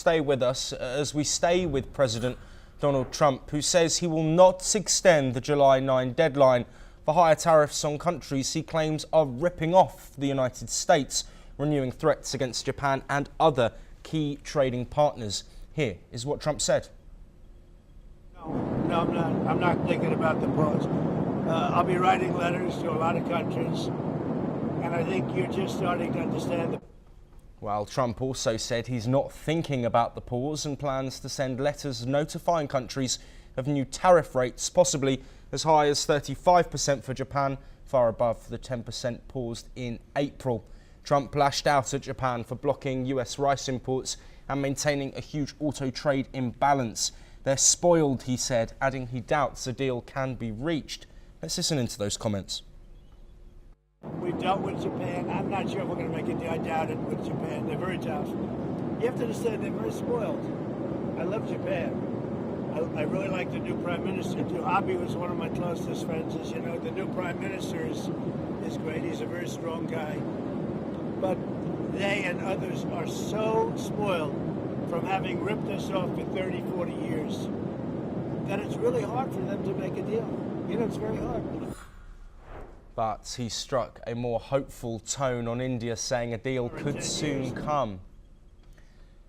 Stay with us as we stay with President Donald Trump, who says he will not extend the July 9 deadline for higher tariffs on countries he claims are ripping off the United States, renewing threats against Japan and other key trading partners. Here is what Trump said. No, I'm not thinking about the pause. I'll be writing letters to a lot of countries, and I think you're just starting to understand the. Well, Trump also said he's not thinking about the pause and plans to send letters notifying countries of new tariff rates, possibly as high as 35% for Japan, far above the 10% paused in April. Trump lashed out at Japan for blocking US rice imports and maintaining a huge auto trade imbalance. They're spoiled, he said, adding he doubts a deal can be reached. Let's listen into those comments. We've dealt with Japan. I'm not sure if we're going to make a deal. I doubt it with Japan. They're very tough. You have to understand they're very spoiled. I love Japan. I really like the new Prime Minister. Abe was one of my closest friends. As you know, the new Prime Minister is great. He's a very strong guy. But they and others are so spoiled from having ripped us off for 30, 40 years that it's really hard for them to make a deal. You know, it's very hard. But he struck a more hopeful tone on India, saying a deal could soon come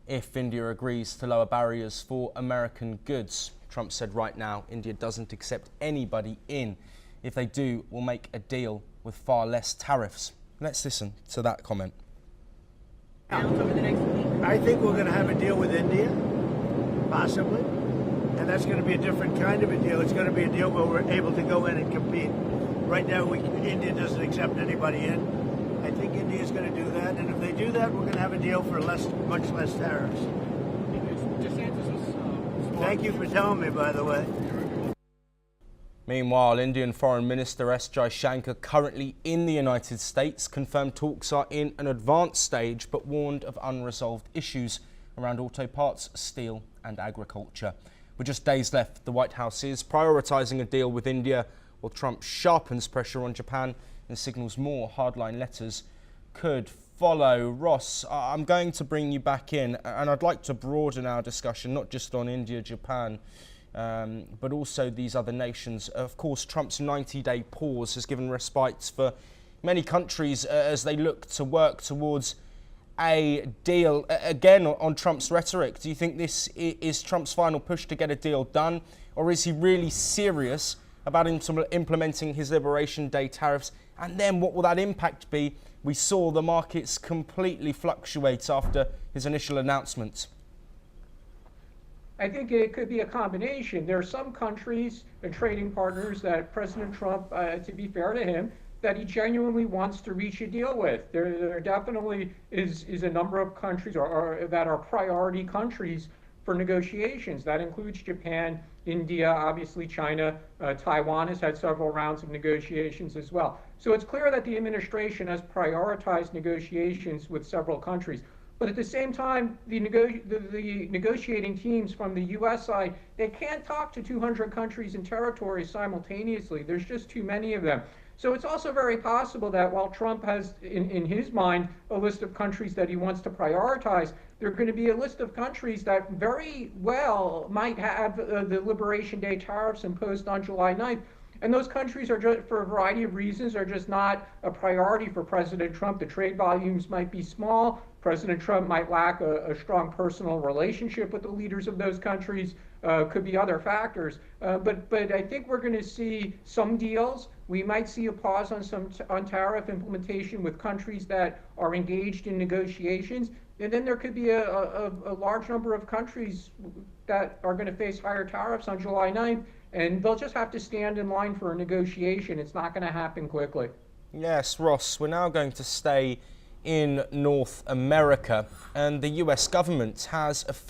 if India agrees to lower barriers for American goods. Trump said right now India doesn't accept anybody in. If they do, we'll make a deal with far less tariffs. Let's listen to that comment. I think we're going to have a deal with India, possibly, and that's going to be a different kind of a deal. It's going to be a deal where we're able to go in and compete. Right now, India doesn't accept anybody in. I think India is going to do that, and if they do that, we're going to have a deal for much less tariffs. Thank you for telling me, by the way. Meanwhile, Indian Foreign Minister S. Jaishankar, currently in the United States, confirmed talks are in an advanced stage, but warned of unresolved issues around auto parts, steel and agriculture. With just days left, the White House is prioritising a deal with India, while Trump sharpens pressure on Japan and signals more hardline letters could follow. Ross, I'm going to bring you back in, and I'd like to broaden our discussion, not just on India, Japan, but also these other nations. Of course, Trump's 90-day pause has given respites for many countries as they look to work towards a deal. Again, on Trump's rhetoric, do you think this is Trump's final push to get a deal done, or is he really serious about implementing his Liberation Day tariffs? And then what will that impact be? We saw the markets completely fluctuate after his initial announcement. I think it could be a combination. There are some countries and trading partners that President Trump, to be fair to him, that he genuinely wants to reach a deal with. There definitely is a number of countries that are priority countries for negotiations. That includes Japan, India, obviously China, Taiwan has had several rounds of negotiations as well. So it's clear that the administration has prioritized negotiations with several countries. But at the same time, the negotiating teams from the U.S. side, they can't talk to 200 countries and territories simultaneously. There's just too many of them. So it's also very possible that while Trump has, in his mind, a list of countries that he wants to prioritize, there are going to be a list of countries that very well might have the Liberation Day tariffs imposed on July 9th. And those countries are just, for a variety of reasons, are just not a priority for President Trump. The trade volumes might be small. President Trump might lack a strong personal relationship with the leaders of those countries. Could be other factors. But I think we're going to see some deals. We might see a pause on tariff implementation with countries that are engaged in negotiations. And then there could be a large number of countries that are going to face higher tariffs on July 9th. And they'll just have to stand in line for a negotiation. It's not going to happen quickly. Yes, Ross, we're now going to stay in North America, and the US government has